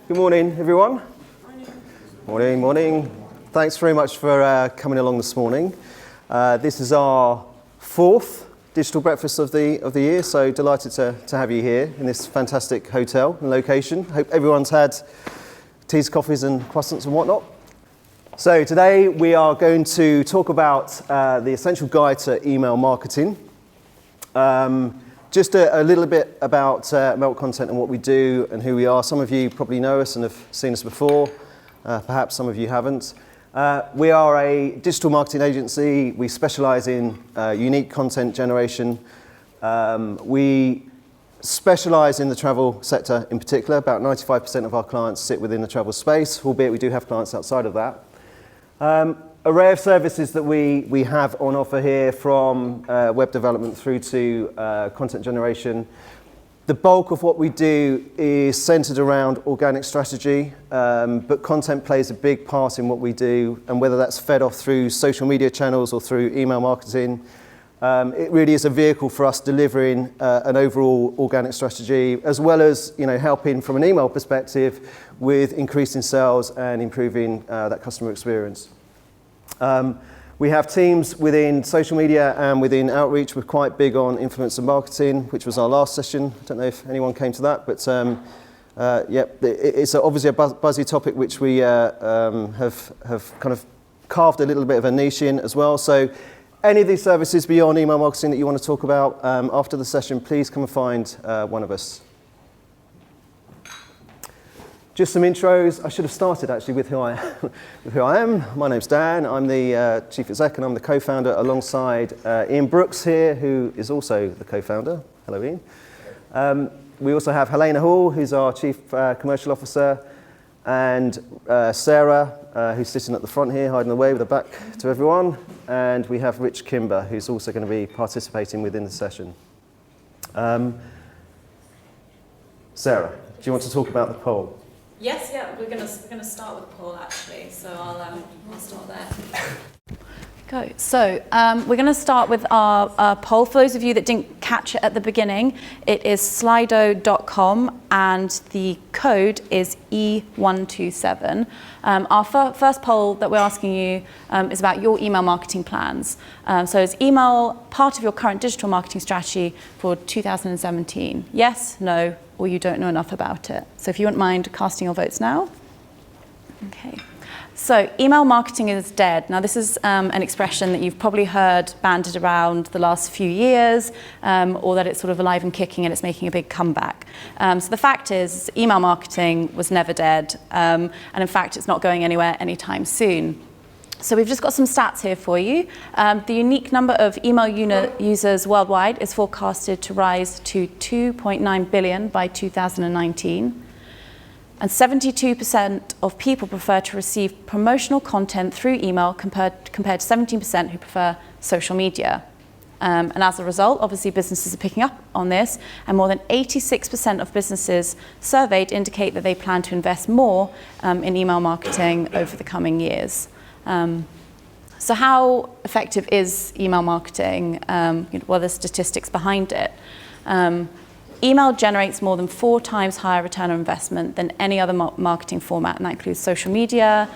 Good morning, everyone. Morning, morning. Thanks very much for coming along this morning. This is our fourth digital breakfast of the year, so delighted to have you here in this fantastic hotel and location. Hope everyone's had teas, coffees and croissants and whatnot. So today we are going to talk about the essential guide to email marketing. Just a little bit about Melt Content and what we do and who we are. Some of you probably know us and have seen us before. Perhaps some of you haven't. We are a digital marketing agency. We specialize in unique content generation. We specialize in the travel sector in particular. About 95% of our clients sit within the travel space, albeit we do have clients outside of that. Array of services that we have on offer here, from web development through to content generation. The bulk of what we do is centered around organic strategy, but content plays a big part in what we do, and whether that's fed off through social media channels or through email marketing, it really is a vehicle for us delivering an overall organic strategy, as well as helping from an email perspective with increasing sales and improving that customer experience. We have teams within social media and within outreach. We're quite big on influencer marketing, which was our last session. I don't know if anyone came to that, but it's obviously a buzzy topic which we have kind of carved a little bit of a niche in as well. So any of these services beyond email marketing that you want to talk about after the session, please come and find one of us. Just some intros. I should have started actually with who I am. My name's Dan. I'm the chief exec and I'm the co-founder alongside Ian Brooks here, who is also the co-founder. Hello, Ian. We also have Helena Hall, who's our chief commercial officer, and Sarah, who's sitting at the front here, hiding away with her back to everyone. And we have Rich Kimber, who's also going to be participating within the session. Sarah, do you want to talk about the poll? Yes, yeah, we're gonna start with the poll actually, so I'll start there. Go. So we're going to start with our poll. For those of you that didn't catch it at the beginning, it is slido.com and the code is E127. Our first poll that we're asking you is about your email marketing plans. So is email part of your current digital marketing strategy for 2017? Yes, no, or you don't know enough about it. So if you wouldn't mind casting your votes now. Okay. So email marketing is dead. Now this is an expression that you've probably heard bandied around the last few years, or that it's sort of alive and kicking and it's making a big comeback. So the fact is email marketing was never dead, and in fact it's not going anywhere anytime soon. So we've just got some stats here for you. The unique number of email users worldwide is forecasted to rise to 2.9 billion by 2019. And 72% of people prefer to receive promotional content through email compared to 17% who prefer social media. And as a result, obviously businesses are picking up on this, and more than 86% of businesses surveyed indicate that they plan to invest more in email marketing over the coming years. So how effective is email marketing? What are the statistics behind it? Email generates more than 4 times higher return on investment than any other marketing format, and that includes social media,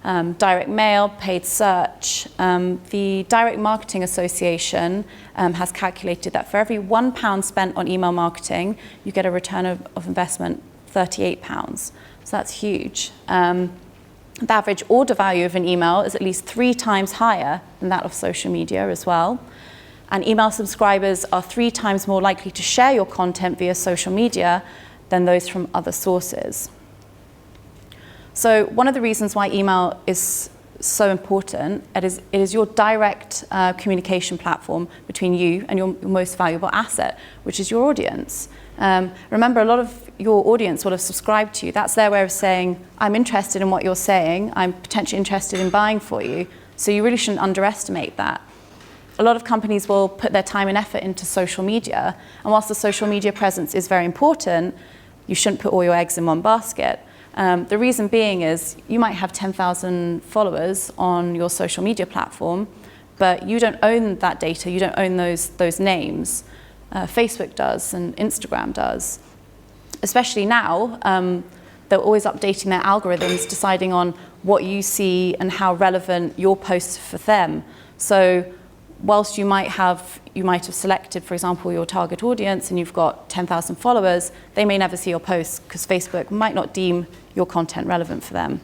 direct mail, paid search. The Direct Marketing Association has calculated that for every £1 spent on email marketing, you get a return of investment £38. So that's huge. The average order value of an email is at least 3 times higher than that of social media as well. And email subscribers are 3 times more likely to share your content via social media than those from other sources. So one of the reasons why email is so important, it is your direct communication platform between you and your most valuable asset, which is your audience. Remember, a lot of your audience will have subscribed to you. That's their way of saying, I'm interested in what you're saying, I'm potentially interested in buying for you. So you really shouldn't underestimate that. A lot of companies will put their time and effort into social media, and whilst the social media presence is very important, you shouldn't put all your eggs in one basket. The reason being is you might have 10,000 followers on your social media platform, but you don't own that data, you don't own those names. Facebook does and Instagram does. Especially now, they're always updating their algorithms, deciding on what you see and how relevant your posts for them. So whilst you might have selected, for example, your target audience and you've got 10,000 followers, they may never see your posts because Facebook might not deem your content relevant for them.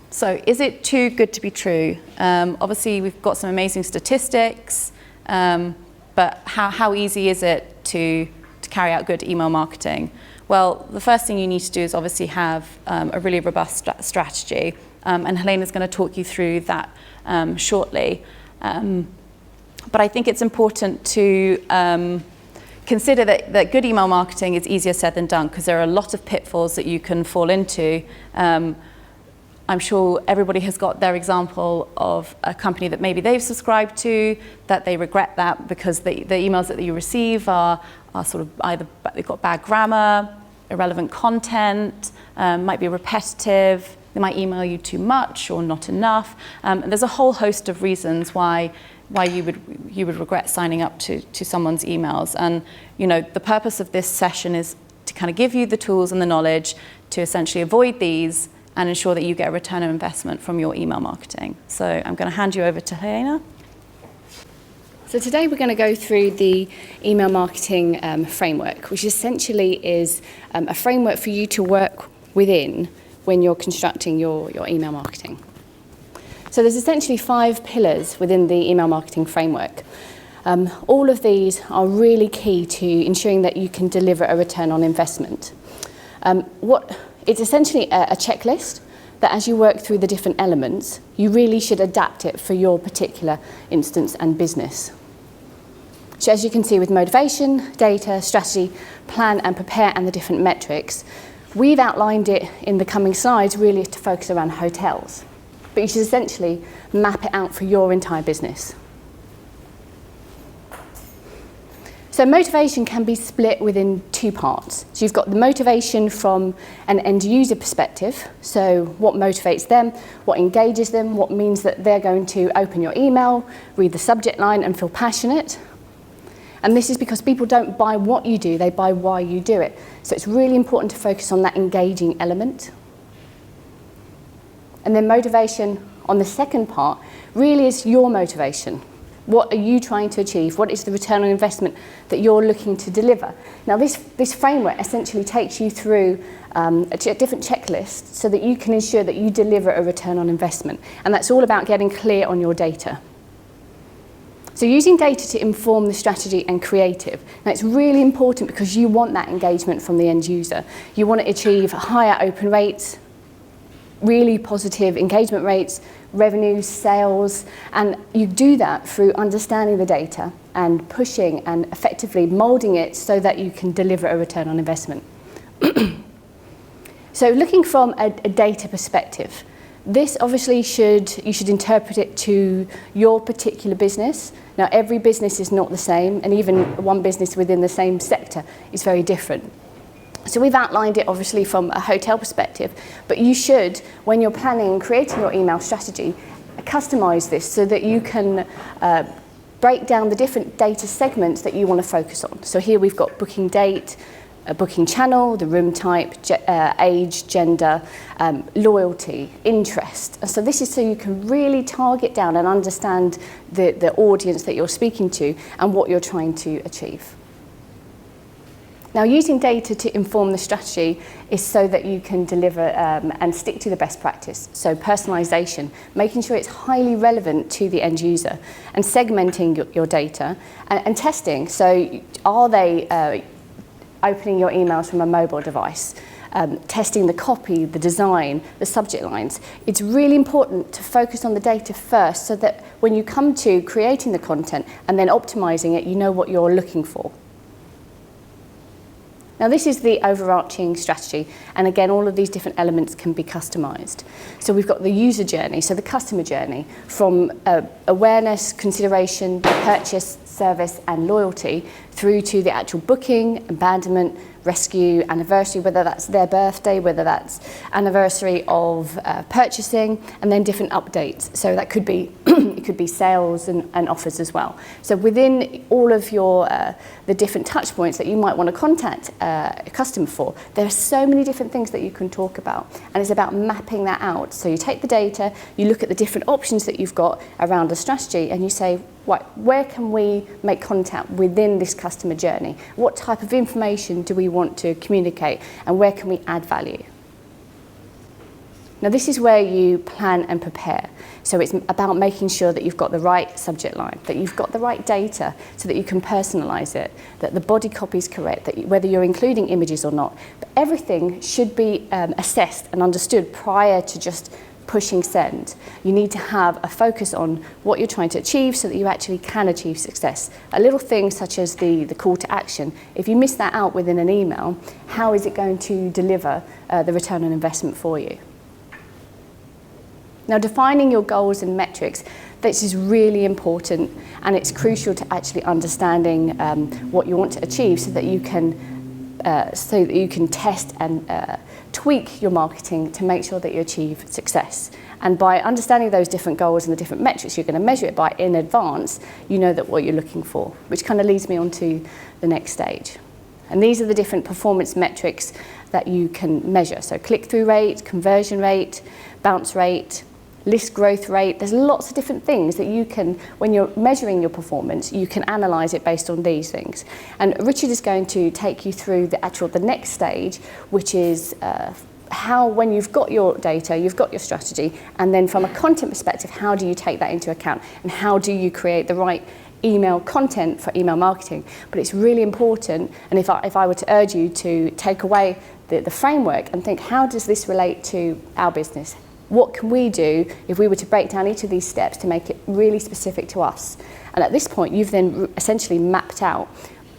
So is it too good to be true? Obviously, we've got some amazing statistics, but how easy is it to carry out good email marketing? Well, the first thing you need to do is obviously have a really robust strategy, and Helena's going to talk you through that shortly. But I think it's important to consider that good email marketing is easier said than done, because there are a lot of pitfalls that you can fall into. I'm sure everybody has got their example of a company that maybe they've subscribed to, that they regret that because the emails that you receive are sort of either they've got bad grammar, irrelevant content, might be repetitive, they might email you too much or not enough. And there's a whole host of reasons why you would regret signing up to someone's emails. And the purpose of this session is to kind of give you the tools and the knowledge to essentially avoid these and ensure that you get a return on investment from your email marketing. So I'm going to hand you over to Helena. So today we're going to go through the email marketing framework, which essentially is a framework for you to work within when you're constructing your email marketing. So there's essentially 5 pillars within the email marketing framework. All of these are really key to ensuring that you can deliver a return on investment. It's essentially a checklist that as you work through the different elements, you really should adapt it for your particular instance and business. So as you can see with motivation, data, strategy, plan and prepare and the different metrics, we've outlined it in the coming slides really to focus around hotels. But you should essentially map it out for your entire business. So motivation can be split within 2 parts. So you've got the motivation from an end user perspective. So what motivates them, what engages them, what means that they're going to open your email, read the subject line and feel passionate. And this is because people don't buy what you do, they buy why you do it. So it's really important to focus on that engaging element. And then motivation on the second part really is your motivation. What are you trying to achieve? What is the return on investment that you're looking to deliver? Now this framework essentially takes you through a different checklist so that you can ensure that you deliver a return on investment. And that's all about getting clear on your data. So using data to inform the strategy and creative. Now it's really important because you want that engagement from the end user. You want to achieve higher open rates, really positive engagement rates, revenue, sales, and you do that through understanding the data and pushing and effectively molding it so that you can deliver a return on investment. So looking from a data perspective, this obviously you should interpret it to your particular business. Now every business is not the same, and even one business within the same sector is very different. So we've outlined it obviously from a hotel perspective, but you should, when you're planning and creating your email strategy, customize this so that you can break down the different data segments that you want to focus on. So here we've got booking date, a booking channel, the room type, age, gender, loyalty, interest. And so this is so you can really target down and understand the audience that you're speaking to and what you're trying to achieve. Now, using data to inform the strategy is so that you can deliver and stick to the best practice. So personalization, making sure it's highly relevant to the end user, and segmenting your data, and testing. So are they opening your emails from a mobile device? Testing the copy, the design, the subject lines. It's really important to focus on the data first so that when you come to creating the content and then optimizing it, you know what you're looking for. Now this is the overarching strategy, and again all of these different elements can be customized. So we've got the user journey, so the customer journey, from awareness, consideration, purchase, service and loyalty, through to the actual booking, abandonment, rescue anniversary, whether that's their birthday, whether that's anniversary of purchasing, and then different updates. So that could be it could be sales and offers as well. So within all of your the different touch points that you might want to contact a customer for, there are so many different things that you can talk about, and it's about mapping that out. So you take the data, you look at the different options that you've got around a strategy, and you say, right, where can we make contact within this customer journey? What type of information do we want to communicate, and where can we add value? Now, this is where you plan and prepare. So it's about making sure that you've got the right subject line, that you've got the right data so that you can personalize it, that the body copy is correct, that whether you're including images or not. But everything should be assessed and understood prior to just pushing send. You need to have a focus on what you're trying to achieve so that you actually can achieve success. A little thing such as the call to action, if you miss that out within an email, how is it going to deliver the return on investment for you? Now, defining your goals and metrics, this is really important, and it's crucial to actually understanding what you want to achieve so that you can test and tweak your marketing to make sure that you achieve success. And by understanding those different goals and the different metrics you're going to measure it by in advance, you know that what you're looking for, which kind of leads me on to the next stage. And these are the different performance metrics that you can measure. So click-through rate, conversion rate, bounce rate, list growth rate. There's lots of different things that you can, when you're measuring your performance, you can analyse it based on these things. And Richard is going to take you through the next stage, which is how, when you've got your data, you've got your strategy, and then from a content perspective, how do you take that into account, and how do you create the right email content for email marketing. But it's really important, and if I were to urge you to take away the framework and think, how does this relate to our business? What can we do if we were to break down each of these steps to make it really specific to us? And at this point, you've then essentially mapped out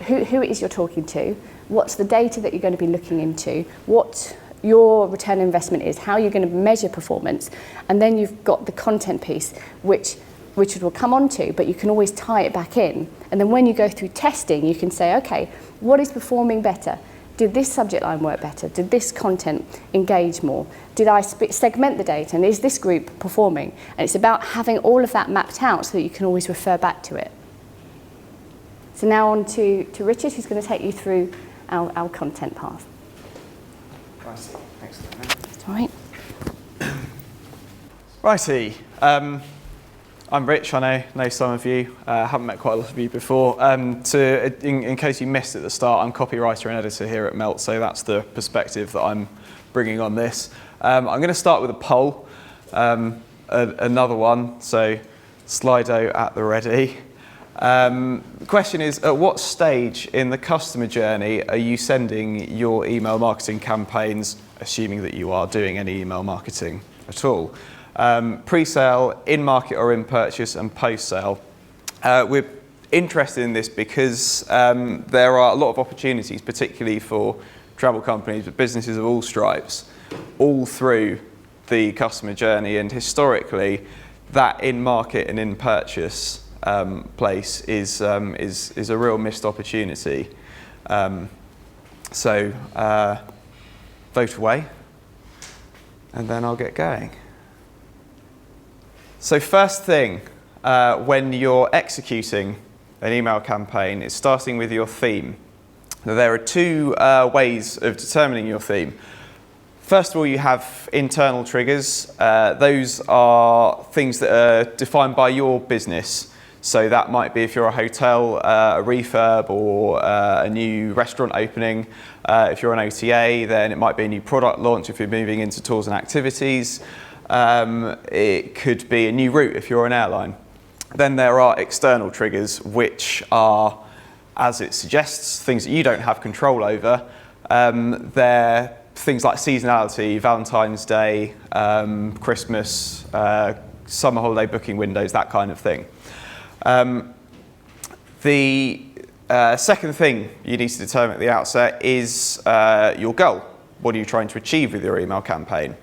who it is you're talking to, what's the data that you're going to be looking into, what your return on investment is, how you're going to measure performance, and then you've got the content piece, which Richard will come on to, but you can always tie it back in. And then when you go through testing, you can say, okay, what is performing better? Did this subject line work better? Did this content engage more? Did I segment the data? And is this group performing? And it's about having all of that mapped out so that you can always refer back to it. So now on to Richard, who's going to take you through our content path. Righty, excellent. That's all right. Righty, I'm Rich, I know some of you, haven't met quite a lot of you before. In case you missed at the start, I'm copywriter and editor here at Melt, so that's the perspective that I'm bringing on this. I'm going to start with a poll, another one, so Slido at the ready. The question is, at what stage in the customer journey are you sending your email marketing campaigns, assuming that you are doing any email marketing at all? Pre-sale, in-market or in-purchase, and post-sale. We're interested in this because there are a lot of opportunities, particularly for travel companies, but businesses of all stripes, all through the customer journey. And historically, that in-market and in-purchase place is a real missed opportunity. So vote away, and then I'll get going. So first thing, when you're executing an email campaign, it's starting with your theme. Now, there are two ways of determining your theme. First of all, you have internal triggers. Those are things that are defined by your business. So that might be if you're a hotel, a refurb, or a new restaurant opening. If you're an OTA, then it might be a new product launch if you're moving into tours and activities. It could be a new route if you're an airline. Then there are external triggers, which are, as it suggests, things that you don't have control over. They're things like seasonality, Valentine's Day, Christmas, summer holiday booking windows, that kind of thing. The second thing you need to determine at the outset is your goal. What are you trying to achieve with your email campaign?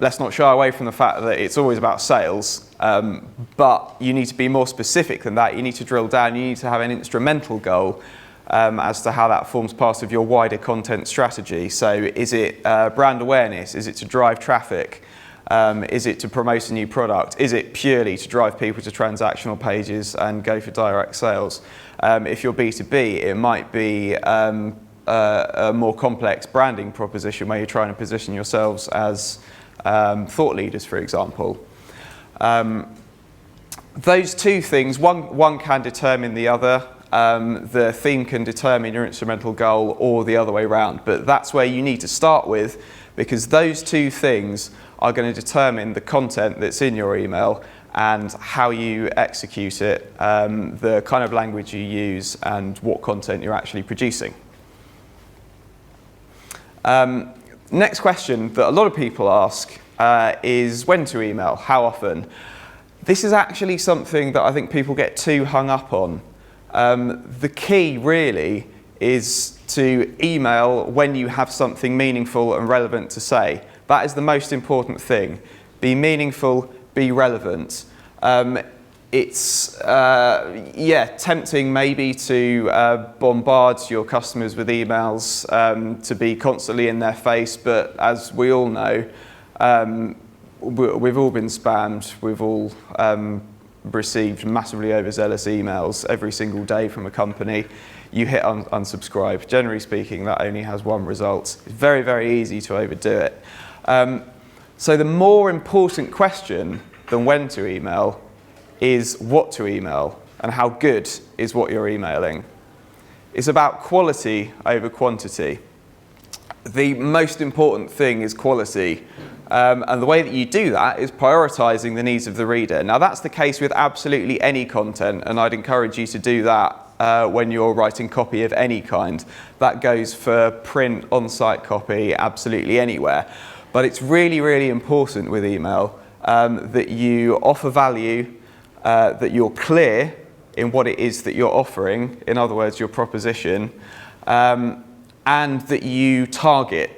Let's not shy away from the fact that it's always about sales, but you need to be more specific than that. You need to drill down. You need to have an instrumental goal, as to how that forms part of your wider content strategy. So is it brand awareness? Is it to drive traffic? Is it to promote a new product? Is it purely to drive people to transactional pages and go for direct sales? If you're B2B, it might be a more complex branding proposition where you're trying to position yourselves as thought leaders, for example. Those two things, one can determine the other. The theme can determine your instrumental goal, or the other way around. But that's where you need to start with, because those two things are going to determine the content that's in your email and how you execute it, the kind of language you use, and what content you're actually producing. Next question that a lot of people ask is when to email, how often? This is actually something that I think people get too hung up on. The key really is to email when you have something meaningful and relevant to say. That is the most important thing. Be meaningful, be relevant. It's tempting maybe to bombard your customers with emails, to be constantly in their face, but as we all know, we've all been spammed, we've all received massively overzealous emails every single day from a company. You hit unsubscribe. Generally speaking, that only has one result. It's very, very easy to overdo it. So the more important question than when to email is what to email and how good is what you're emailing. It's about quality over quantity. The most important thing is quality. And the way that you do that is prioritizing the needs of the reader. Now that's the case with absolutely any content, and I'd encourage you to do that when you're writing copy of any kind. That goes for print, on-site copy, absolutely anywhere. But it's really, really important with email that you offer value, that you're clear in what it is that you're offering, in other words, your proposition, and that you target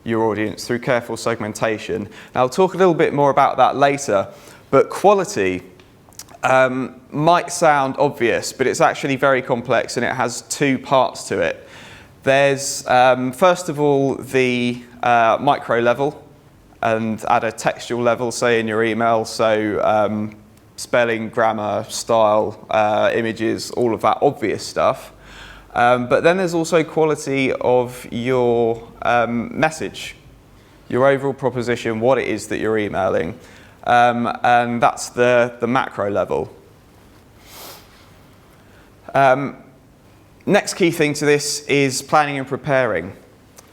your audience through careful segmentation. Now, I'll talk a little bit more about that later, but quality might sound obvious, but it's actually very complex and it has two parts to it. There's, first of all, the micro level, and at a textual level, say in your email, so spelling, grammar, style, images, all of that obvious stuff. But then there's also quality of your message, your overall proposition, what it is that you're emailing, and that's the macro level. Next key thing to this is planning and preparing.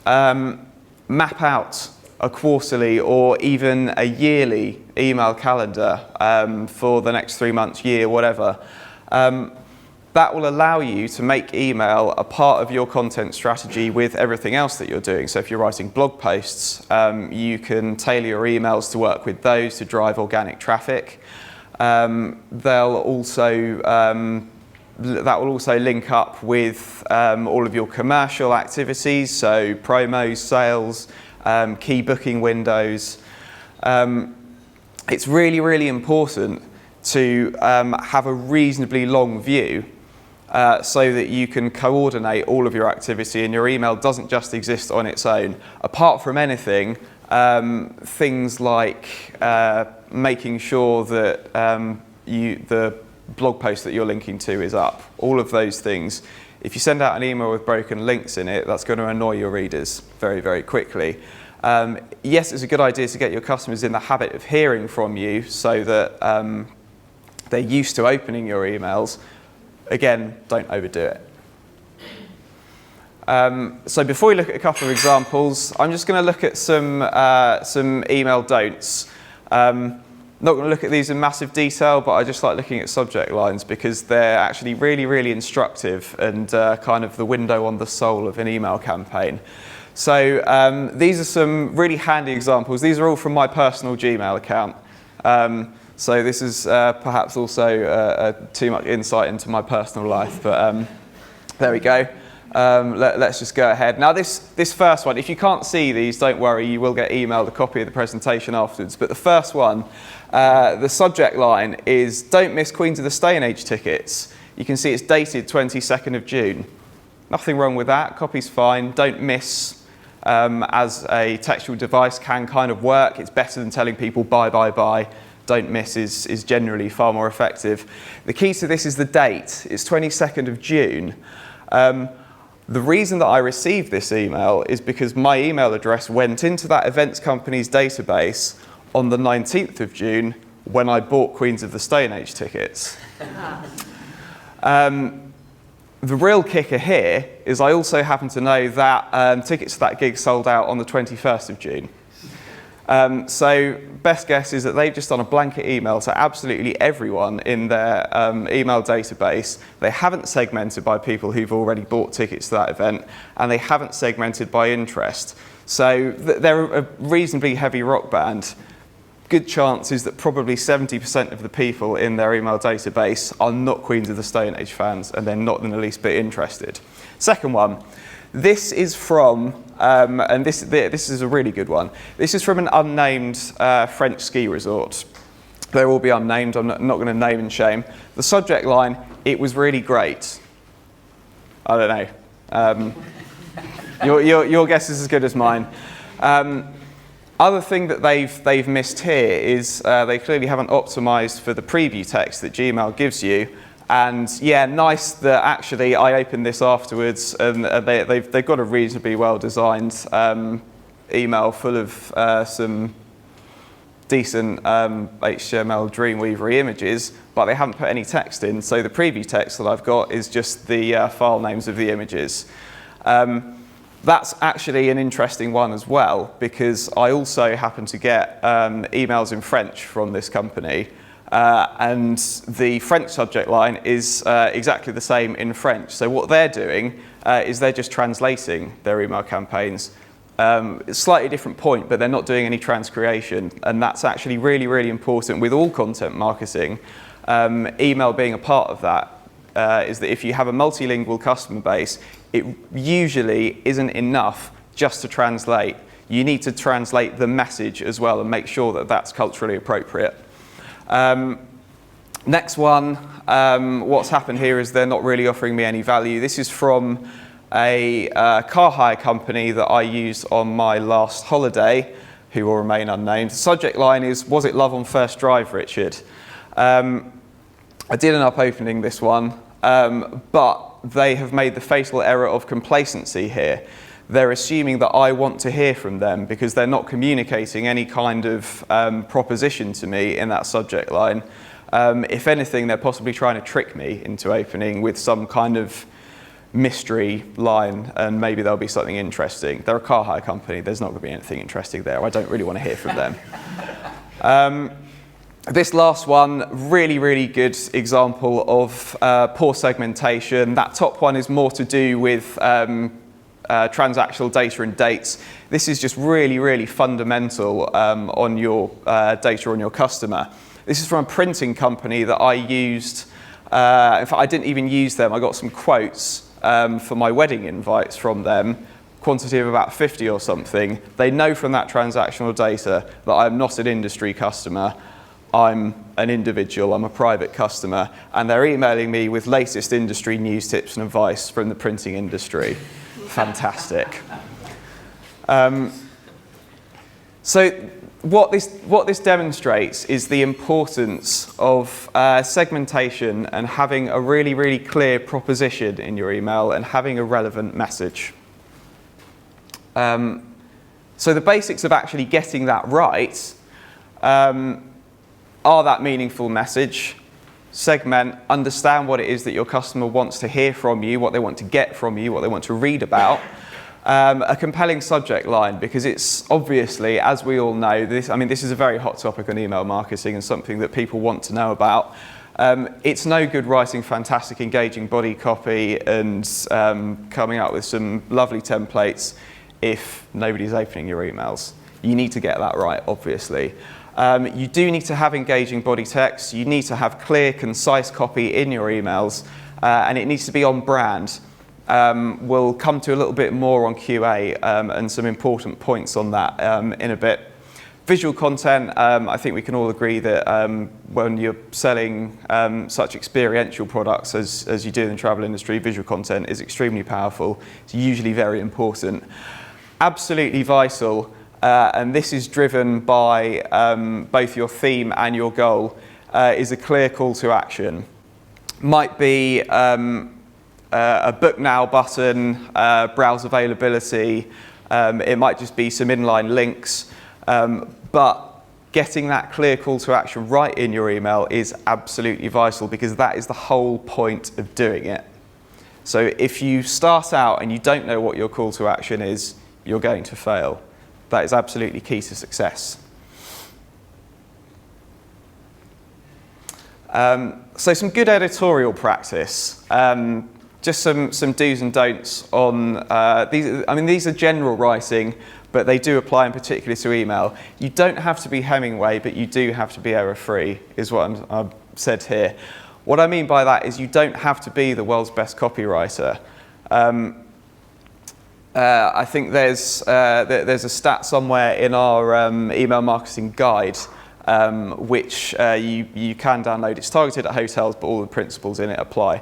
Map out a quarterly or even a yearly email calendar for the next 3 months, year, whatever. That will allow you to make email a part of your content strategy with everything else that you're doing. So if you're writing blog posts, you can tailor your emails to work with those to drive organic traffic. That will also link up with all of your commercial activities, so promos, sales, key booking windows. It's really, really important to have a reasonably long view so that you can coordinate all of your activity and your email doesn't just exist on its own. Apart from anything, things like making sure that the blog post that you're linking to is up. All of those things. If you send out an email with broken links in it, that's going to annoy your readers very, very quickly. Yes, it's a good idea to get your customers in the habit of hearing from you so that they're used to opening your emails. Again, don't overdo it. So before we look at a couple of examples, I'm just going to look at some email don'ts. Not going to look at these in massive detail, but I just like looking at subject lines because they're actually really, really instructive and kind of the window on the soul of an email campaign. So these are some really handy examples. These are all from my personal Gmail account. So this is perhaps also too much insight into my personal life, but there we go. Let's just go ahead. Now this first one, if you can't see these, don't worry, you will get emailed a copy of the presentation afterwards. But the first one, the subject line is, "Don't miss Queens of the Stone Age tickets." You can see it's dated 22nd of June. Nothing wrong with that. Copy's fine. Don't miss as a textual device can kind of work. It's better than telling people buy, buy, buy. Don't miss is generally far more effective. The key to this is the date. It's 22nd of June. The reason that I received this email is because my email address went into that events company's database on the 19th of June when I bought Queens of the Stone Age tickets. The real kicker here is I also happen to know that tickets to that gig sold out on the 21st of June. So best guess is that they've just done a blanket email to absolutely everyone in their email database. They haven't segmented by people who've already bought tickets to that event, and they haven't segmented by interest. So they're a reasonably heavy rock band. Good chances that probably 70% of the people in their email database are not Queens of the Stone Age fans, and they're not in the least bit interested. Second one. This is from, and this is a really good one. This is from an unnamed French ski resort. They will be unnamed. I'm not going to name and shame. The subject line: "It was really great." I don't know. Your guess is as good as mine. Other thing that they've missed here is they clearly haven't optimized for the preview text that Gmail gives you. And yeah, nice that actually I opened this afterwards, and they've got a reasonably well-designed email full of some decent HTML Dreamweaver images, but they haven't put any text in. So the preview text that I've got is just the file names of the images. That's actually an interesting one as well, because I also happen to get emails in French from this company. And the French subject line is exactly the same in French. So what they're doing is they're just translating their email campaigns. It's a slightly different point, but they're not doing any transcreation. And that's actually really, really important with all content marketing. Email being a part of that is that if you have a multilingual customer base, it usually isn't enough just to translate. You need to translate the message as well and make sure that that's culturally appropriate. Next one, what's happened here is they're not really offering me any value. This is from a car hire company that I used on my last holiday, who will remain unnamed. The subject line is, "Was it love on first drive, Richard?" I did end up opening this one, but they have made the fatal error of complacency here. They're assuming that I want to hear from them because they're not communicating any kind of proposition to me in that subject line. If anything, they're possibly trying to trick me into opening with some kind of mystery line, and maybe there'll be something interesting. They're a car hire company. There's not going to be anything interesting there. I don't really want to hear from them. This last one, really, really good example of poor segmentation. That top one is more to do with transactional data and dates. This is just really, really fundamental on your data on your customer. This is from a printing company that I used. In fact, I didn't even use them. I got some quotes for my wedding invites from them, quantity of about 50 or something. They know from that transactional data that I'm not an industry customer. I'm an individual, I'm a private customer, and they're emailing me with latest industry news, tips and advice from the printing industry. Fantastic. So what this demonstrates is the importance of segmentation and having a really, really clear proposition in your email and having a relevant message. So the basics of actually getting that right are that meaningful message, segment, understand what it is that your customer wants to hear from you, what they want to get from you, what they want to read about. A compelling subject line, because it's obviously, as we all know, this is a very hot topic on email marketing and something that people want to know about. It's no good writing fantastic, engaging body copy and coming up with some lovely templates if nobody's opening your emails. You need to get that right, obviously. You do need to have engaging body text. You need to have clear, concise copy in your emails, and it needs to be on brand. We'll come to a little bit more on QA and some important points on that in a bit. Visual content, I think we can all agree that when you're selling such experiential products as you do in the travel industry, visual content is extremely powerful. It's usually very important. Absolutely vital, and this is driven by both your theme and your goal, is a clear call to action. Might be a book now button, browse availability, it might just be some inline links, but getting that clear call to action right in your email is absolutely vital, because that is the whole point of doing it. So if you start out and you don't know what your call to action is, you're going to fail. That is absolutely key to success. So some good editorial practice. Just some do's and don'ts on these. I mean, these are general writing, but they do apply in particular to email. You don't have to be Hemingway, but you do have to be error-free, is what I've said here. What I mean by that is you don't have to be the world's best copywriter. I think there's a stat somewhere in our email marketing guide, which you can download. It's targeted at hotels, but all the principles in it apply.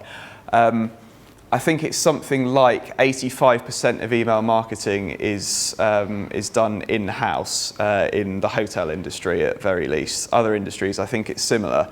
I think it's something like 85% of email marketing is done in-house in the hotel industry at very least. Other industries, I think it's similar.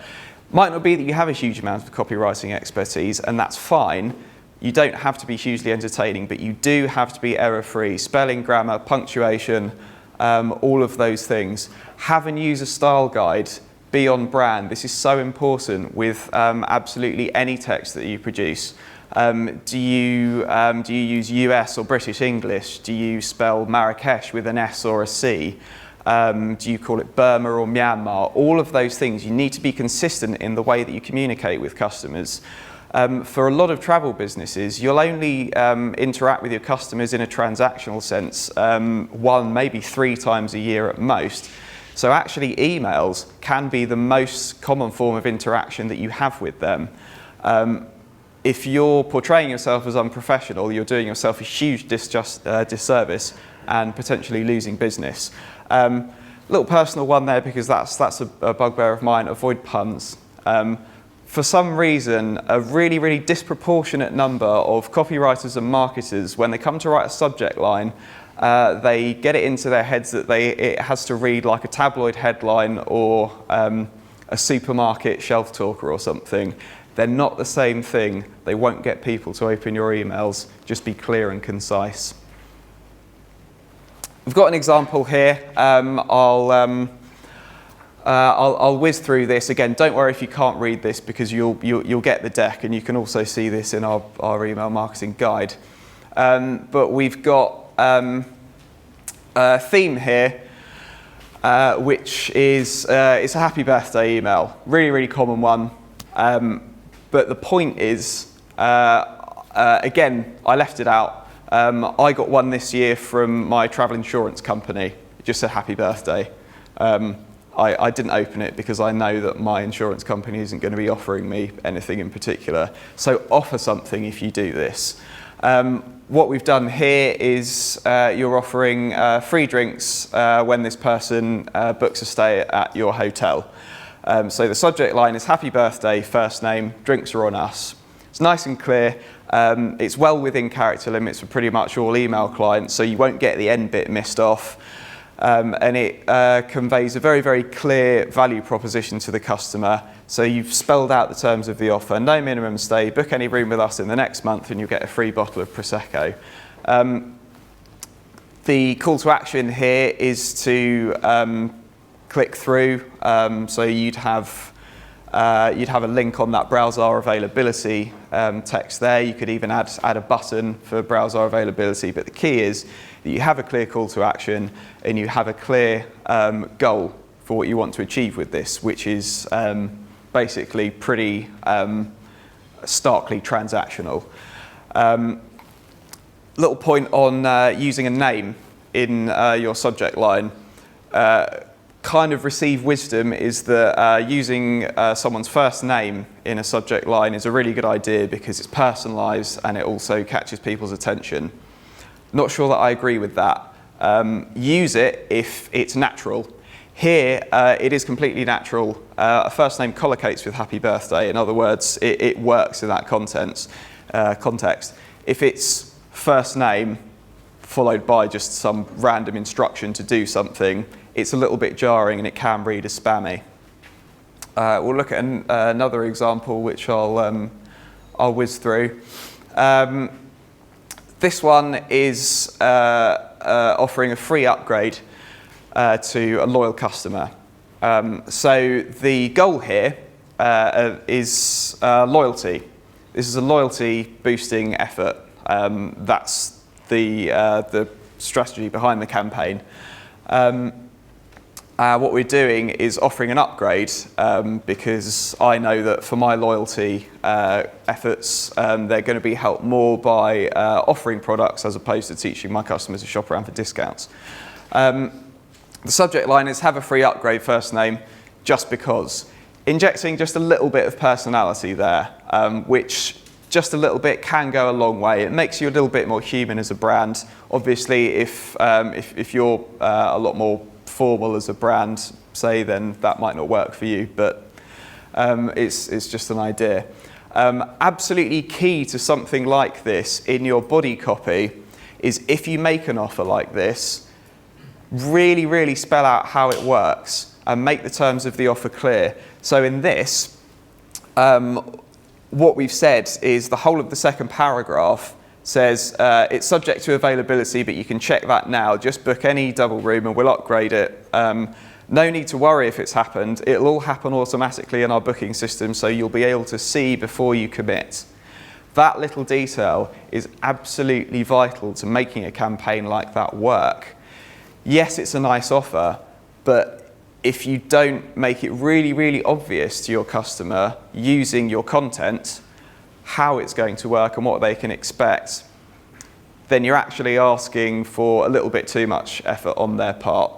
Might not be that you have a huge amount of copywriting expertise, and that's fine. You don't have to be hugely entertaining, but you do have to be error-free. Spelling, grammar, punctuation, all of those things. Have and use a style guide. Be on brand. This is so important with absolutely any text that you produce. Do you use US or British English? Do you spell Marrakesh with an S or a C? Do you call it Burma or Myanmar? All of those things, you need to be consistent in the way that you communicate with customers. For a lot of travel businesses, you'll only interact with your customers in a transactional sense 1, maybe 3 times a year at most. So actually emails can be the most common form of interaction that you have with them. If you're portraying yourself as unprofessional, you're doing yourself a huge disservice and potentially losing business. Little personal one there, because that's a bugbear of mine. Avoid puns. For some reason, a really, really disproportionate number of copywriters and marketers, when they come to write a subject line, they get it into their heads that it has to read like a tabloid headline or a supermarket shelf talker or something. They're not the same thing. They won't get people to open your emails. Just be clear and concise. We've got an example here. I'll whiz through this. Again, don't worry if you can't read this, because you'll get the deck, and you can also see this in our email marketing guide. But we've got a theme here, which is it's a happy birthday email. Really, really common one. But the point is, again, I left it out. I got one this year from my travel insurance company. It just said happy birthday. I didn't open it because I know that my insurance company isn't going to be offering me anything in particular. So offer something if you do this. What we've done here is you're offering free drinks when this person books a stay at your hotel. So the subject line is happy birthday, first name, drinks are on us. It's nice and clear. It's well within character limits for pretty much all email clients, so you won't get the end bit missed off. And it conveys a very, very clear value proposition to the customer. So you've spelled out the terms of the offer: no minimum stay, book any room with us in the next month and you'll get a free bottle of Prosecco. The call to action here is to click through. So you'd have a link on that browse our availability text there. You could even add a button for browse our availability. But the key is that you have a clear call to action and you have a clear goal for what you want to achieve with this, which is basically pretty starkly transactional. Little point on using a name in your subject line. Kind of received wisdom is that using someone's first name in a subject line is a really good idea, because it's personalised and it also catches people's attention. Not sure that I agree with that. Use it if it's natural. Here, it is completely natural. A first name collocates with happy birthday. In other words, it works in that context. If it's first name followed by just some random instruction to do something, it's a little bit jarring and it can read as spammy. We'll look at another example which I'll whiz through. This one is offering a free upgrade to a loyal customer. So the goal here is loyalty. This is a loyalty boosting effort. That's the strategy behind the campaign. What we're doing is offering an upgrade because I know that for my loyalty efforts, they're going to be helped more by offering products as opposed to teaching my customers to shop around for discounts. The subject line is have a free upgrade first name just because. Injecting just a little bit of personality there, which just a little bit can go a long way. It makes you a little bit more human as a brand. Obviously, if you're a lot more formal as a brand, say, then that might not work for you, but it's just an idea. Absolutely key to something like this in your body copy is if you make an offer like this, really, really spell out how it works and make the terms of the offer clear. So in this, what we've said is the whole of the second paragraph says it's subject to availability, but you can check that now. Just book any double room and we'll upgrade it. No need to worry if it's happened. It'll all happen automatically in our booking system, so you'll be able to see before you commit. That little detail is absolutely vital to making a campaign like that work. Yes, it's a nice offer, but if you don't make it really, really obvious to your customer using your content how it's going to work and what they can expect, then you're actually asking for a little bit too much effort on their part.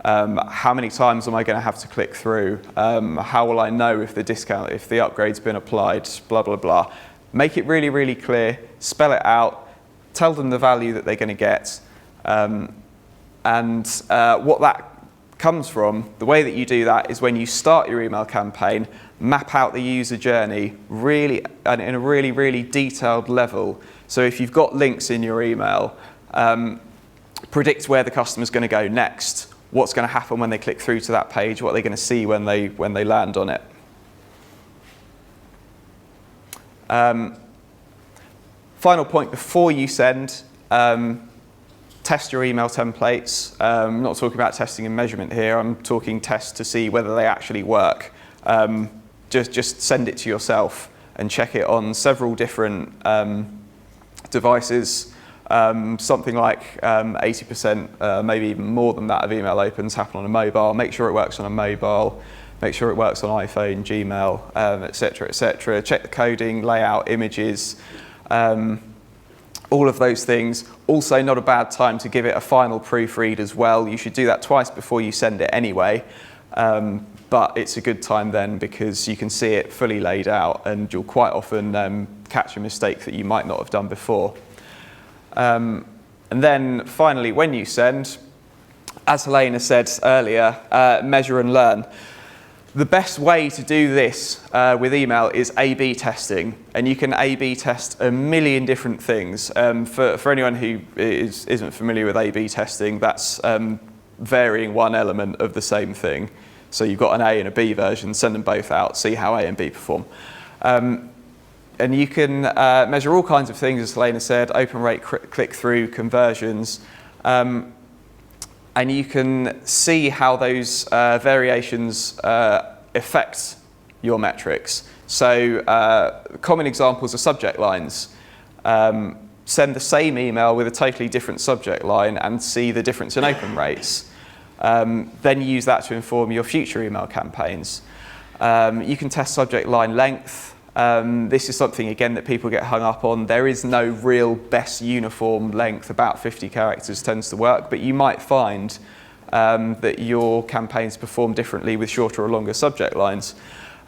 How many times am I going to have to click through? How will I know if the upgrade's been applied? Blah, blah, blah. Make it really, really clear, spell it out, tell them the value that they're going to get. And what that comes from, the way that you do that is when you start your email campaign, map out the user journey really and in a really, really detailed level. So if you've got links in your email, predict where the customer's going to go next, what's going to happen when they click through to that page, what they're going to see when they land on it. Final point before you send, test your email templates. I'm not talking about testing and measurement here. I'm talking tests to see whether they actually work. Just send it to yourself and check it on several different devices. Something like 80%, maybe even more than that of email opens happen on a mobile. Make sure it works on a mobile. Make sure it works on iPhone, Gmail, etc., etc. Check the coding, layout, images. All of those things. Also, not a bad time to give it a final proofread as well. You should do that twice before you send it anyway. But it's a good time then because you can see it fully laid out and you'll quite often catch a mistake that you might not have done before. And then finally, when you send, as Helena said earlier, measure and learn. The best way to do this with email is A/B testing, and you can A/B test a million different things. For anyone who isn't familiar with A/B testing, that's varying one element of the same thing. So you've got an A and a B version, send them both out, see how A and B perform. And you can measure all kinds of things, as Helena said, open rate, click-through, conversions. And you can see how those variations affect your metrics. So common examples are subject lines. Send the same email with a totally different subject line and see the difference in open rates. Then use that to inform your future email campaigns. You can test subject line length. This is something, again, that people get hung up on. There is no real best uniform length. About 50 characters tends to work, but you might find that your campaigns perform differently with shorter or longer subject lines.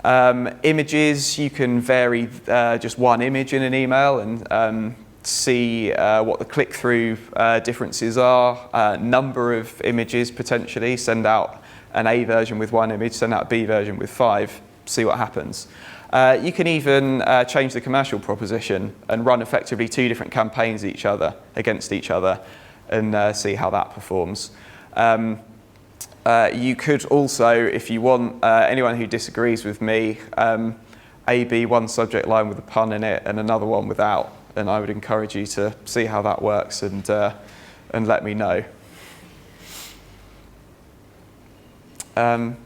Images, you can vary just one image in an email and see what the click-through differences are. Number of images, potentially. Send out an A version with one image, send out a B version with 5, see what happens. You can even change the commercial proposition and run effectively 2 different campaigns against each other and see how that performs. You could also, if you want, anyone who disagrees with me, A/B one subject line with a pun in it and another one without, and I would encourage you to see how that works and let me know.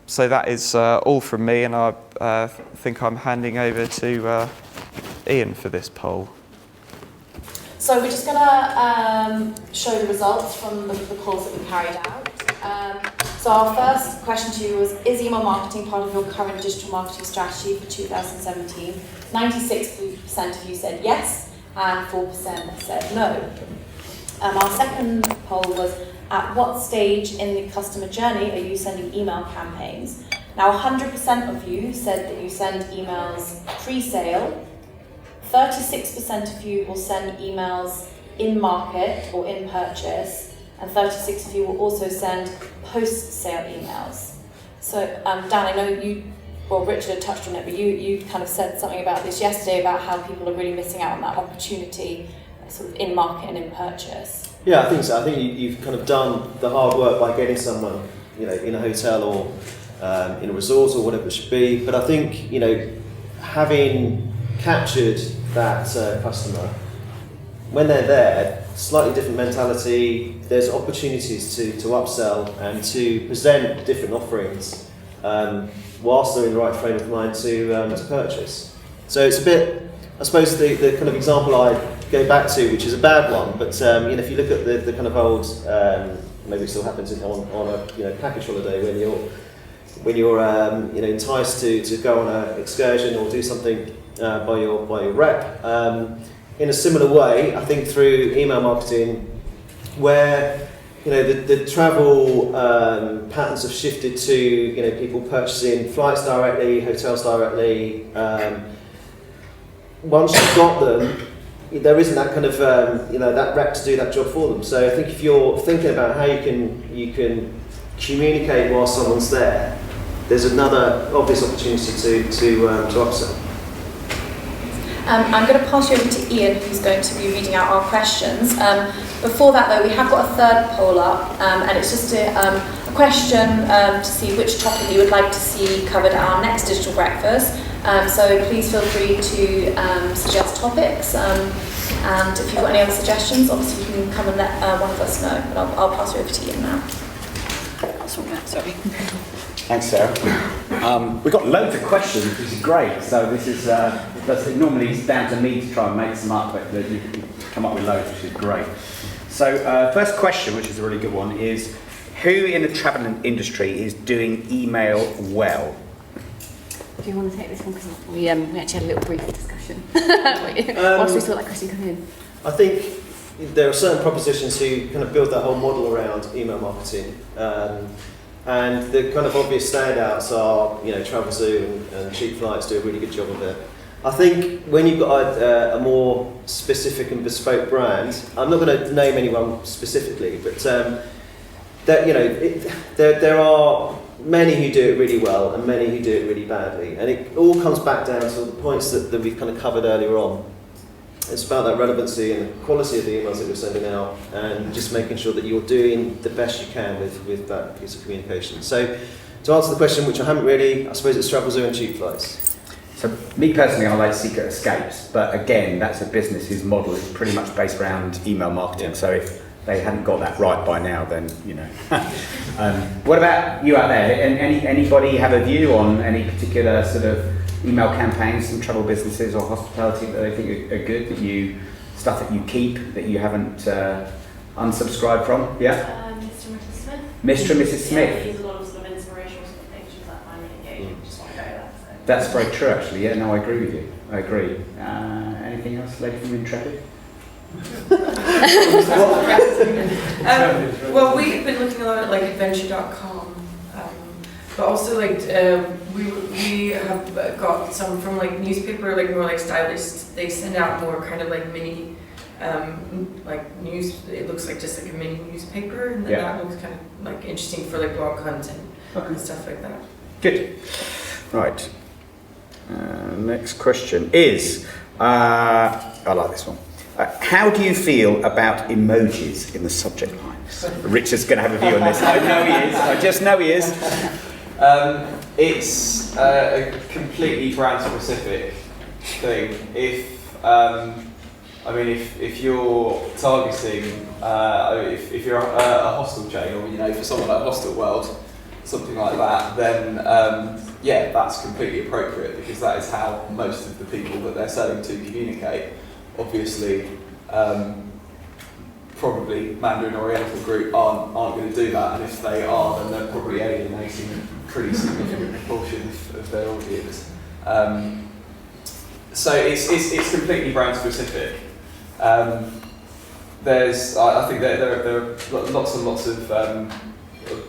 So that is all from me, and I think I'm handing over to Ian for this poll. So we're just going to show the results from the polls that we carried out. So our first question to you was, is email marketing part of your current digital marketing strategy for 2017? 96% of you said yes, and 4% said no. Our second poll was, at what stage in the customer journey are you sending email campaigns? Now 100% of you said that you send emails pre-sale. 36% of you will send emails in market or in purchase, and 36% of you will also send post-sale emails. So Dan, I know Richard had touched on it, but you kind of said something about this yesterday about how people are really missing out on that opportunity sort of in market and in purchase. Yeah, I think so. I think you've kind of done the hard work by getting someone, in a hotel or in a resort or whatever it should be. But I think, having captured that customer, when they're there, slightly different mentality, there's opportunities to upsell and to present different offerings whilst they're in the right frame of mind to purchase. So it's a bit, I suppose the kind of example I go back to, which is a bad one, but if you look at the kind of old, maybe it still happens on a package holiday when you're enticed to go on an excursion or do something by your rep. In a similar way, I think through email marketing, where the travel patterns have shifted to people purchasing flights directly, hotels directly. Once you've got them, there isn't that kind of that rep to do that job for them. So I think if you're thinking about how you can communicate while someone's there, there's another obvious opportunity to upsell. I'm going to pass you over to Ian, who's going to be reading out our questions. Before that, though, we have got a third poll up, and it's just a question to see which topic you would like to see covered at our next digital breakfast. So please feel free to suggest topics, and if you've got any other suggestions, obviously you can come and let one of us know. But I'll pass you over to Ian now. Sorry. Thanks, Sarah. We've got loads of questions, which is great. So this is normally it's down to me to try and make some up, but you come up with loads, which is great. So first question, which is a really good one, is who in the travel industry is doing email well? Do you want to take this one? Because we actually had a little brief discussion whilst we saw that question come in. I think there are certain propositions who kind of build that whole model around email marketing. And the kind of obvious standouts are, Travelzoo and Cheap Flights do a really good job of it. I think when you've got a more specific and bespoke brand, I'm not going to name anyone specifically, but there are many who do it really well and many who do it really badly. And it all comes back down to the points that we've kind of covered earlier on. It's about that relevancy and the quality of the emails that you're sending out, and just making sure that you're doing the best you can with that piece of communication. So, to answer the question, which I haven't really, I suppose it's Travelzoo and Cheap Flights. So, me personally, I like Secret Escapes, but again, that's a business whose model is pretty much based around email marketing. Yeah. So, if they hadn't got that right by now, then What about you out there? Anybody have a view on any particular sort of email campaigns from travel businesses or hospitality that they think are good, stuff that you keep, that you haven't unsubscribed from? Yeah? Mr. and Mrs. Smith. Mr. and Mrs. Smith. Yeah, use a lot of sort of inspirational sort of pictures that find me engaging. Just want to go with that. So. That's very true, actually. Yeah, no, I agree with you. I agree. Anything else, lady from Intrepid? Well, we've been looking a lot at like adventure.com, but also like we have got some from like newspaper, like more like stylists. They send out more kind of like mini like news. It looks like just like a mini newspaper, and then that looks kind of like interesting for like blog content. and stuff like that. Good. Right. Next question is, I like this one. How do you feel about emojis in the subject line? Richard's going to have a view on this. I know he is. I just know he is. It's a completely brand specific thing. If you're targeting, if you're a hostel chain, or for someone like Hostel World, something like that, then that's completely appropriate, because that is how most of the people that they're selling to communicate. Obviously, probably Mandarin Oriental group aren't going to do that, and if they are, then they're probably alienating a pretty significant proportion of their audience. So it's completely brand specific. I think there are lots and lots of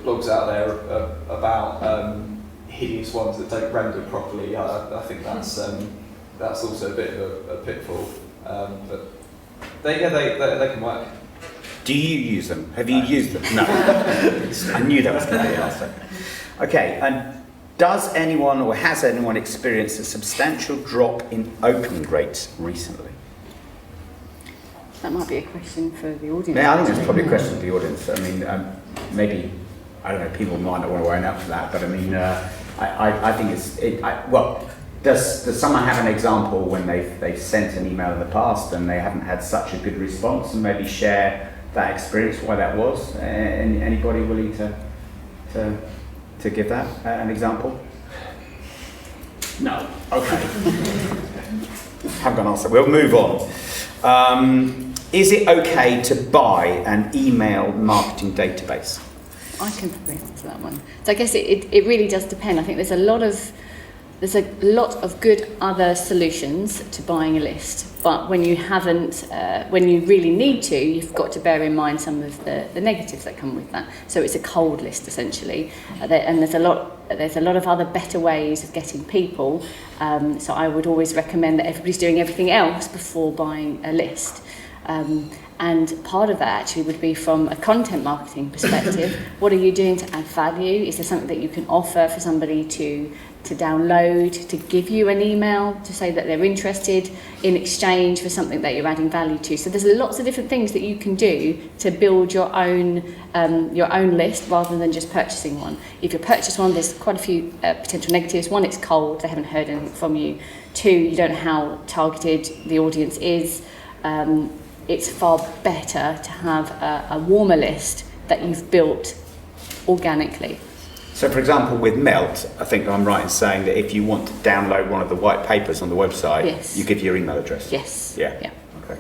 blogs out there about hideous ones that don't render properly. I think that's also a bit of a pitfall. But they can work. Do you use them? Have you used them? No. I knew that was going to be the answer. Okay, and does anyone or has anyone experienced a substantial drop in opening rates recently? That might be a question for the audience. Yeah, I think that's probably a question for the audience. I mean, maybe, I don't know, people might not want to own up to that, but I mean, I think does someone have an example when they've sent an email in the past and they haven't had such a good response, and maybe share that experience, why that was? Anybody willing to give that an example? No. Okay. Haven't got an answer. We'll move on. Is it okay to buy an email marketing database? I can probably answer that one. So I guess it really does depend. I think there's a lot of good other solutions to buying a list, but when you really need to, you've got to bear in mind some of the negatives that come with that. So it's a cold list essentially, and there's a lot of other better ways of getting people. So I would always recommend that everybody's doing everything else before buying a list. And part of that actually would be from a content marketing perspective. What are you doing to add value? Is there something that you can offer for somebody to download, to give you an email, to say that they're interested in exchange for something that you're adding value to? So there's lots of different things that you can do to build your own list rather than just purchasing one. If you purchase one, there's quite a few potential negatives. One, it's cold, they haven't heard anything from you. Two, you don't know how targeted the audience is. It's far better to have a warmer list that you've built organically. So, for example, with Melt, I think I'm right in saying that if you want to download one of the white papers on the website, yes, you give your email address. Yes. Yeah. Okay.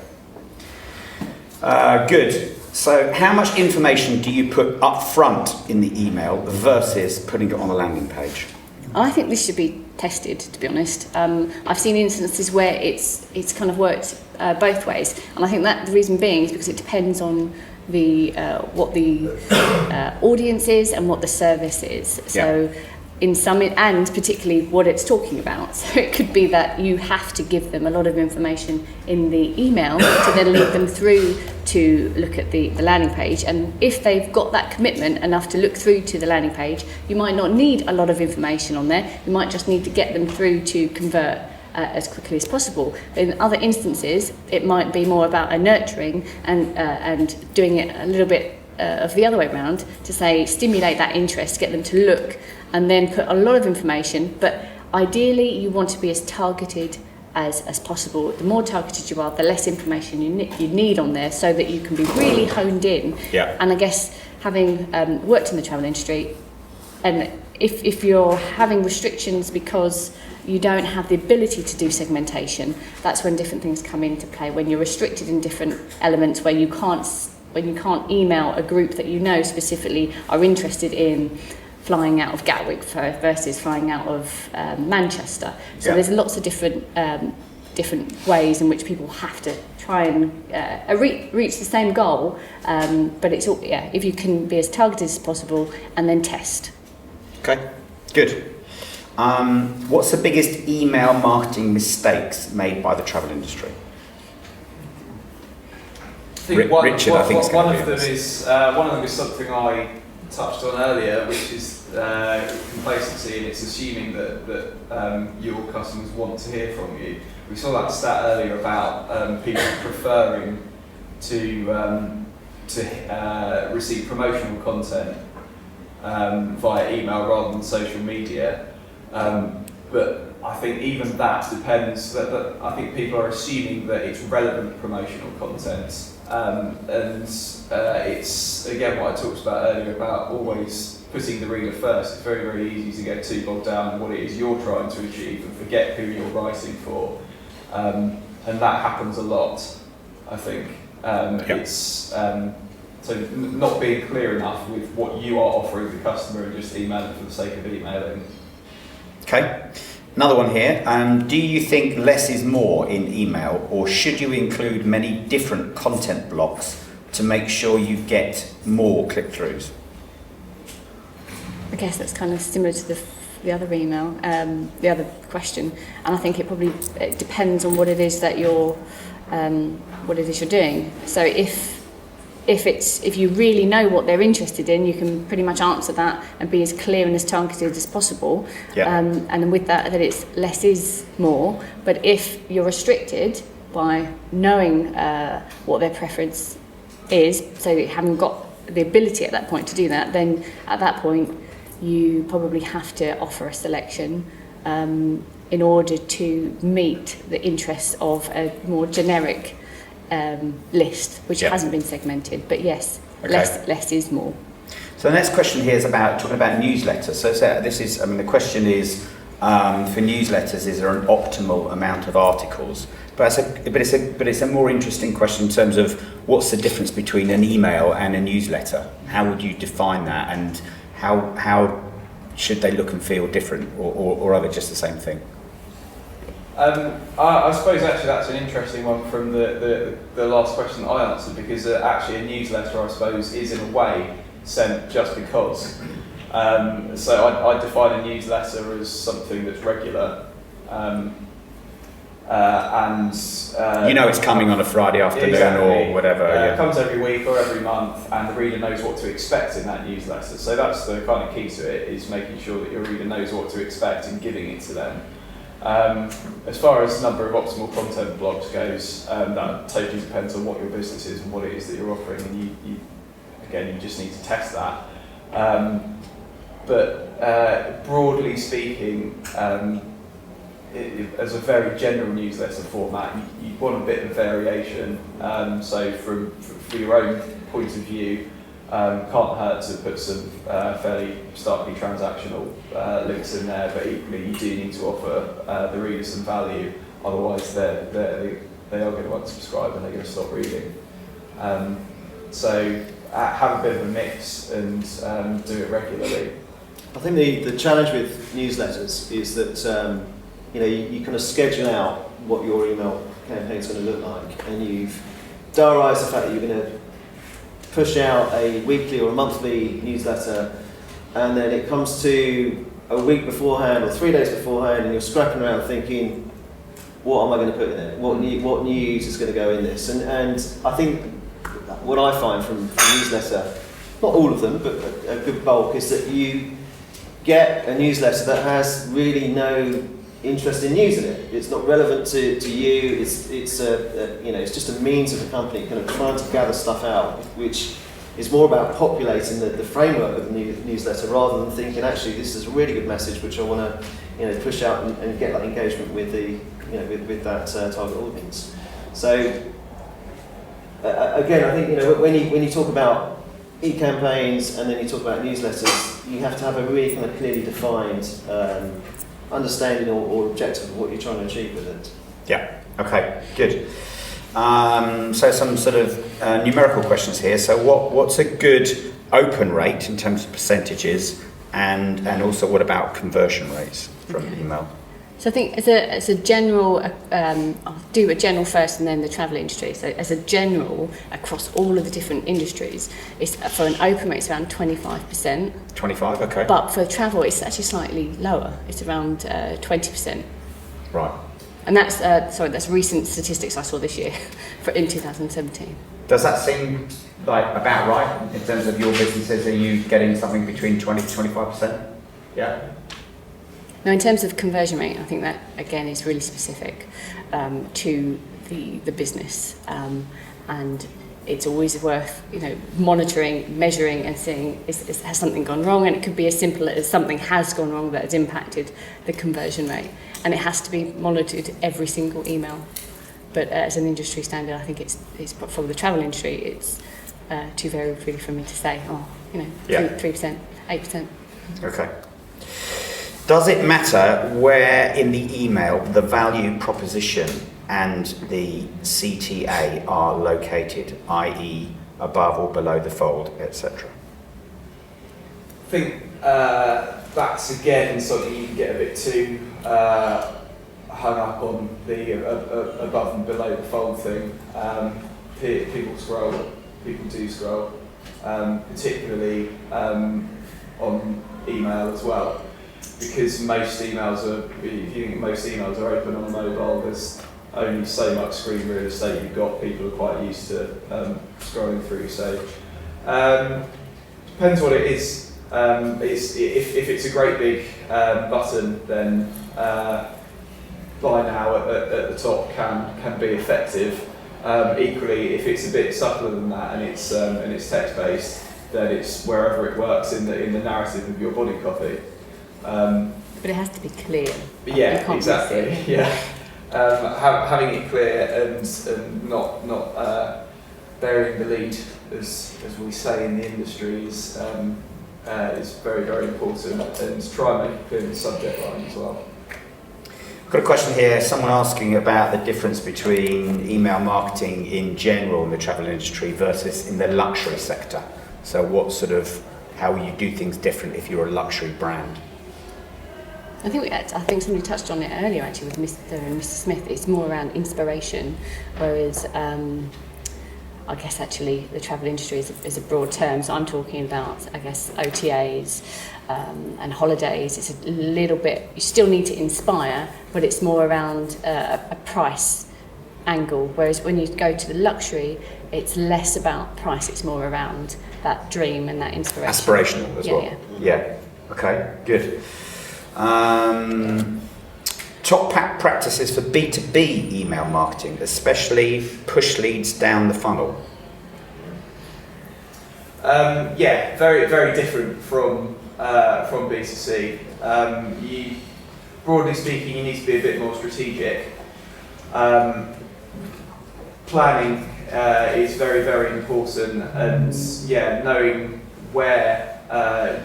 Good. So, how much information do you put up front in the email versus putting it on the landing page? I think this should be tested, to be honest. I've seen instances where it's kind of worked both ways, and I think that the reason being is because it depends on what the audience is and what the service is. So in some, and particularly what it's talking about. So it could be that you have to give them a lot of information in the email to then lead them through to look at the landing page. And if they've got that commitment enough to look through to the landing page, you might not need a lot of information on there. You might just need to get them through to convert as quickly as possible. In other instances, it might be more about a nurturing and doing it a little bit of the other way around, to say stimulate that interest, get them to look, and then put a lot of information. But ideally, you want to be as targeted as possible. The more targeted you are, the less information you need on there, so that you can be really honed in. Yeah. And I guess having worked in the travel industry, and if you're having restrictions because you don't have the ability to do segmentation, that's when different things come into play. When you're restricted in different elements, where you can't email a group that you know specifically are interested in flying out of Gatwick versus flying out of Manchester. So there's lots of different ways in which people have to try and reach the same goal. But it's all, if you can be as targeted as possible and then test. Okay, good. What's the biggest email marketing mistakes made by the travel industry? One of them is something I touched on earlier, which is complacency, and it's assuming that your customers want to hear from you. We saw that stat earlier about people preferring to receive promotional content via email rather than social media. But I think even that depends. That I think people are assuming that it's relevant promotional content, and it's again what I talked about earlier about always putting the reader first. It's very, very easy to get too bogged down in what it is you're trying to achieve and forget who you're writing for, and that happens a lot. I think it's so not being clear enough with what you are offering the customer and just emailing for the sake of emailing. Okay. Another one here. Do you think less is more in email, or should you include many different content blocks to make sure you get more click-throughs? I guess that's kind of similar to the other email, the other question, and I think it depends on what it is that you're doing. So if you really know what they're interested in, you can pretty much answer that and be as clear and as targeted as possible. Yeah. And with that it's less is more. But if you're restricted by knowing what their preference is, so you haven't got the ability at that point to do that, then at that point you probably have to offer a selection in order to meet the interests of a more generic list, which hasn't been segmented. But yes, okay. less is more. So the next question here is talking about newsletters. So the question is, for newsletters, is there an optimal amount of articles? But it's a more interesting question in terms of what's the difference between an email and a newsletter? How would you define that, and how should they look and feel different, or are they just the same thing? I suppose actually that's an interesting one from the last question that I answered, because actually a newsletter, I suppose, is in a way sent just because. So I define a newsletter as something that's regular, and it's coming on a Friday afternoon, exactly, or whatever. It comes every week or every month, and the reader knows what to expect in that newsletter. So that's the kind of key to it, is making sure that your reader knows what to expect and giving it to them. As far as the number of optimal content blocks goes, that totally depends on what your business is and what it is that you're offering, and you just need to test that. But broadly speaking, as a very general newsletter format, you want a bit of variation. So for your own point of view, can't hurt to put some fairly starkly transactional links in there, but equally you do need to offer the reader some value, otherwise they are going to unsubscribe and they're going to stop reading. So have a bit of a mix and do it regularly. I think the challenge with newsletters is that you kind of schedule out what your email campaign is going to look like, and you've diarised the fact that you're going to push out a weekly or a monthly newsletter, and then it comes to a week beforehand or 3 days beforehand, and you're scrapping around thinking, what am I going to put in it? What news is going to go in this? And I think what I find from newsletter, not all of them, but a good bulk, is that you get a newsletter that has really no interest in news in it. It's not relevant to you. It's just a means of the company kind of trying to gather stuff out, which is more about populating the framework of the newsletter, rather than thinking, actually, this is a really good message which I want to push out and get that engagement with with that target audience. So again, I think when you talk about e-campaigns and then you talk about newsletters, you have to have a really kind of clearly defined understanding or objective of what you're trying to achieve with it. Yeah, okay, good. So some sort of numerical questions here. So what's a good open rate in terms of percentages, and also what about conversion rates from email? So I think as a general, I'll do a general first and then the travel industry. So as a general, across all of the different industries, it's for an open rate, it's around 25%. 25, okay. But for travel, it's actually slightly lower. It's around 20%. Right. And that's recent statistics I saw this year in 2017. Does that seem like about right in terms of your businesses? Are you getting something between 20 to 25%? Yeah. Now, in terms of conversion rate, I think that again is really specific to the business, and it's always worth monitoring, measuring, and seeing has something gone wrong. And it could be as simple as something has gone wrong that has impacted the conversion rate, and it has to be monitored every single email. But as an industry standard, I think it's for the travel industry, it's too variable really for me to say. 3%, 8%. Okay. Does it matter where in the email the value proposition and the CTA are located, i.e. above or below the fold, etc.? I think that's again something you can get a bit too hung up on, the above and below the fold thing. People do scroll, particularly on email as well. Because most emails are open on mobile, there's only so much screen real estate you've got. People are quite used to scrolling through. So depends what it is. If it's a great big button, then buy now at the top can be effective. Equally, if it's a bit subtler than that and it's text based, then it's wherever it works in the narrative of your body copy. But it has to be clear. Yeah, exactly. Yeah, having it clear and not burying the lead, as we say in the industry, is very, very important. And try and make it clear in the subject line as well. I've got a question here. Someone asking about the difference between email marketing in general in the travel industry versus in the luxury sector. So, how will you do things different if you're a luxury brand? I think somebody touched on it earlier actually with Mr. and Mrs. Smith. It's more around inspiration, whereas I guess actually the travel industry is a broad term. So I'm talking about, I guess, OTAs and holidays. It's a little bit, you still need to inspire, but it's more around a price angle. Whereas when you go to the luxury, it's less about price. It's more around that dream and that inspiration. Aspirational as well. Yeah. Okay, good. Top practices for B2B email marketing, especially push leads down the funnel. Very, very different from B2C. Broadly speaking, you need to be a bit more strategic. Planning is very, very important, and knowing where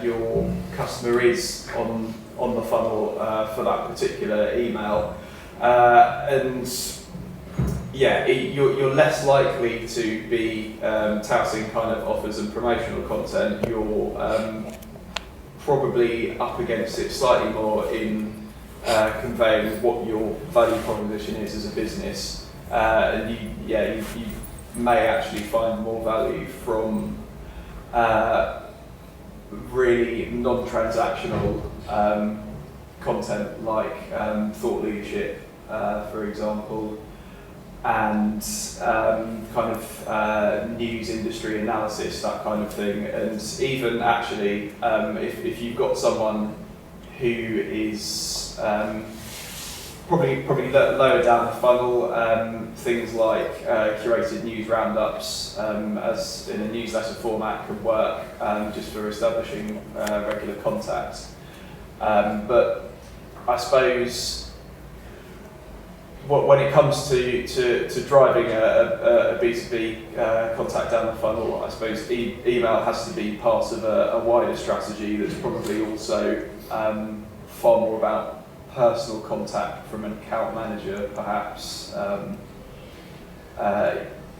your customer is on the funnel for that particular email, you're less likely to be touting kind of offers and promotional content. You're probably up against it slightly more in conveying what your value proposition is as a business, and you may actually find more value from really non-transactional content like thought leadership, for example, and news industry analysis, that kind of thing. And even actually, if you've got someone who is probably lower down the funnel, things like curated news roundups as in a newsletter format can work just for establishing regular contact. But I suppose when it comes to driving a B2B contact down the funnel, I suppose email has to be part of a wider strategy that's probably also far more about personal contact from an account manager, perhaps.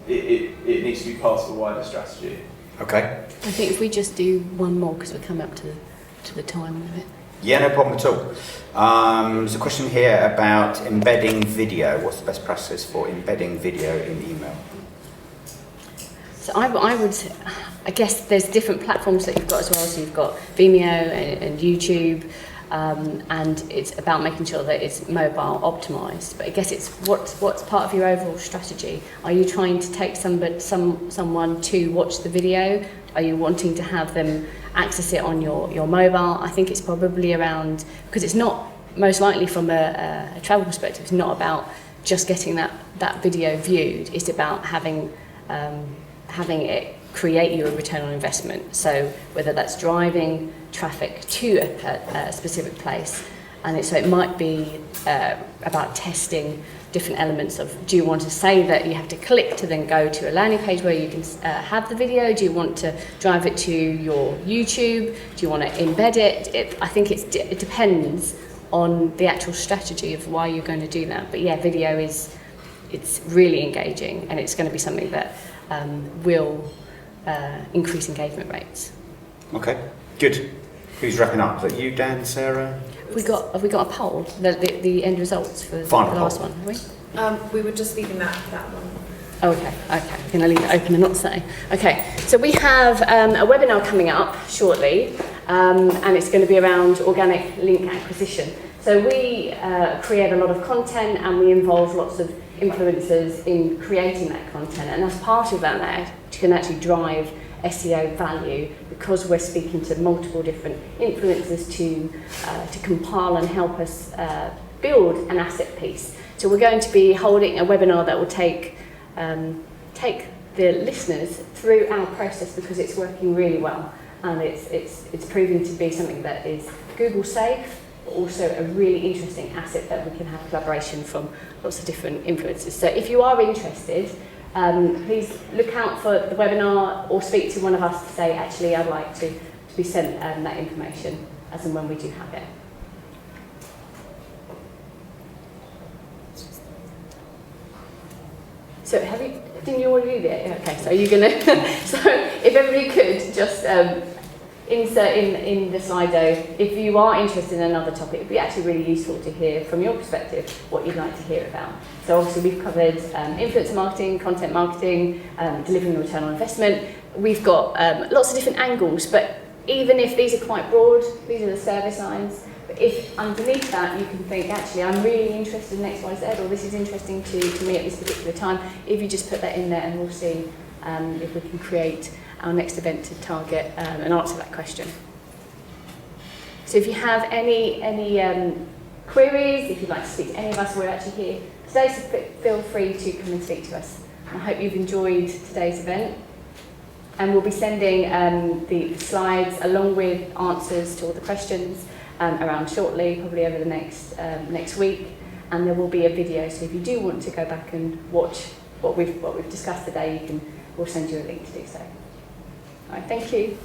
It needs to be part of a wider strategy. Okay. I think if we just do one more, because we're coming up to the time limit. Yeah, no problem at all. There's a question here about embedding video. What's the best practice for embedding video in email? So I guess there's different platforms that you've got as well. So you've got Vimeo and YouTube. and it's about making sure that it's mobile optimized. But I guess it's what's part of your overall strategy. Are you trying to take someone to watch the video? Are you wanting to have them access it on your mobile? I think it's probably around, because it's not, most likely from a travel perspective, it's not about just getting that video viewed. It's about having it create you a return on investment. So whether that's driving traffic to a specific place, and so it might be about testing different elements of, do you want to say that you have to click to then go to a landing page where you can have the video? Do you want to drive it to your YouTube? Do you want to embed it? I think it depends on the actual strategy of why you're going to do that. But yeah, video it's really engaging, and it's going to be something that will increase engagement rates. Okay, good. Who's wrapping up? Is that you, Dan, Sarah? Have we got a poll? The end results for the last one, have we? We were just leaving that one. Oh, okay. I'm going to leave it open and not say. Okay, so we have a webinar coming up shortly, and it's going to be around organic link acquisition. So we create a lot of content, and we involve lots of influencers in creating that content, and as part of that can actually drive SEO value, because we're speaking to multiple different influencers to compile and help us build an asset piece. So we're going to be holding a webinar that will take the listeners through our process, because it's working really well, and it's proving to be something that is Google safe, but also a really interesting asset that we can have collaboration from lots of different influencers. So if you are interested, please look out for the webinar or speak to one of us to say, actually, I'd like to be sent that information as and when we do have it. So didn't you already do that? Okay, so you're going to, so if everybody could just insert in the Slido, if you are interested in another topic, it'd be actually really useful to hear from your perspective what you'd like to hear about. So obviously we've covered influencer marketing, content marketing, delivering a return on investment. We've got lots of different angles, but even if these are quite broad, these are the service lines. But if underneath that you can think, actually, I'm really interested in X, Y, Z, or this is interesting to me at this particular time, if you just put that in there, and we'll see if we can create our next event to target and answer that question. So if you have any queries, if you'd like to speak to any of us, we're actually here today, so feel free to come and speak to us. I hope you've enjoyed today's event, and we'll be sending the slides along with answers to all the questions around shortly, probably over the next week, and there will be a video, so if you do want to go back and watch what we've discussed today, we'll send you a link to do so. All right, thank you.